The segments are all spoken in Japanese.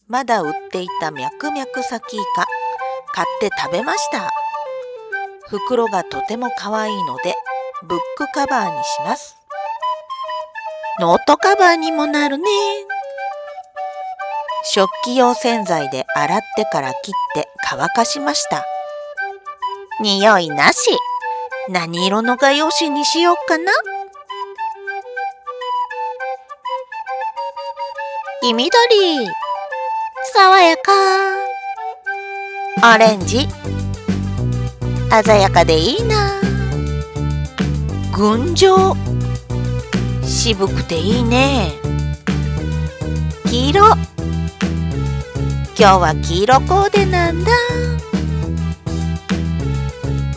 まだ売っていたミャクミャクサキイカ、買って食べました。袋がとてもかわいいので、ブックカバーにします。ノートカバーにもなるね。食器用洗剤で洗ってから切って乾かしました。匂いなし。何色の画用紙にしようかな。黄緑、爽やか。オレンジ、鮮やかでいいな。群青、渋くていいね。黄色、今日は黄色コーデなんだ。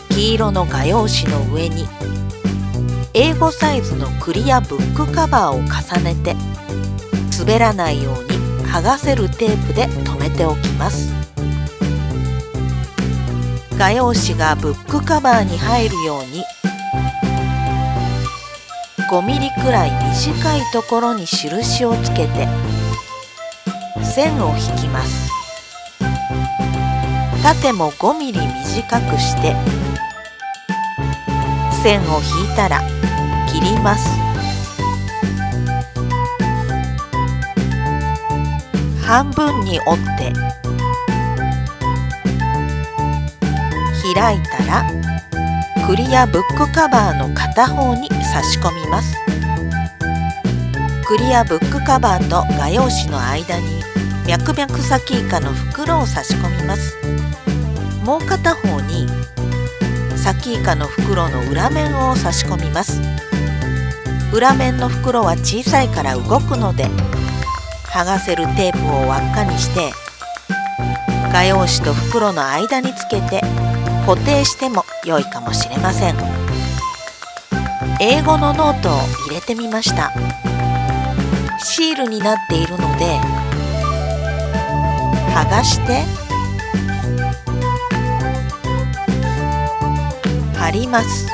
黄色の画用紙の上に英語サイズのクリアブックカバーを重ねて、滑らないように剥がせるテープで留めておきます。画用紙がブックカバーに入るように5ミリくらい短いところに印をつけて線を引きます。縦も5ミリ短くして線を引いたら切ります。半分に折って開いたらクリアブックカバーの片方に差し込みます。クリアブックカバーと画用紙の間にミャクミャクサキイカの袋を差し込みます。もう片方にサキイカの袋の裏面を差し込みます。裏面の袋は小さいから動くので、剥がせるテープを輪っかにして画用紙と袋の間につけて固定しても良いかもしれません。英語のノートを入れてみました。シールになっているので剥がして貼ります。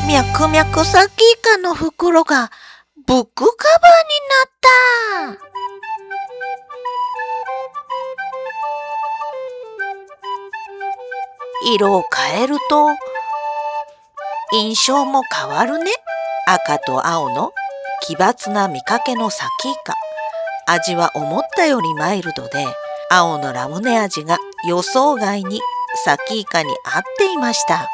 ミャクミャクサキイカの袋がブックカバーになった。色を変えると印象も変わるね。赤と青の奇抜な見かけのサキイカ。味は思ったよりマイルドで、青のラムネ味が予想外にサキイカに合っていました。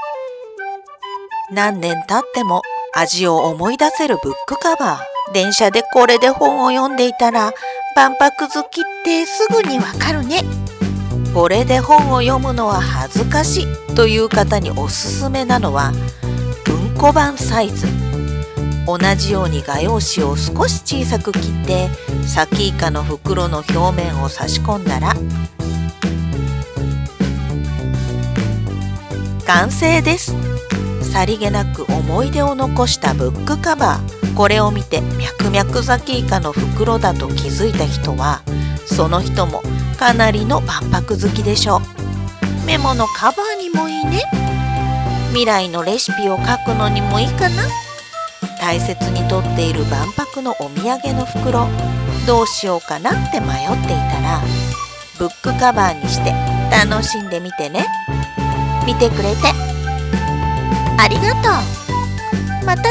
何年経っても味を思い出せるブックカバー。電車でこれで本を読んでいたら万博好きってすぐにわかるね。これで本を読むのは恥ずかしいという方におすすめなのは文庫版サイズ。同じように画用紙を少し小さく切ってサキイカの袋の表面を差し込んだら完成です。さりげなく思い出を残したブックカバー。これを見てミャクミャクサキイカの袋だと気づいた人は、その人もかなりの万博好きでしょう。メモのカバーにもいいね。未来のレシピを書くのにもいいかな。大切にとっている万博のお土産の袋、どうしようかなって迷っていたら、ブックカバーにして楽しんでみてね。見てくれてありがとう。またね。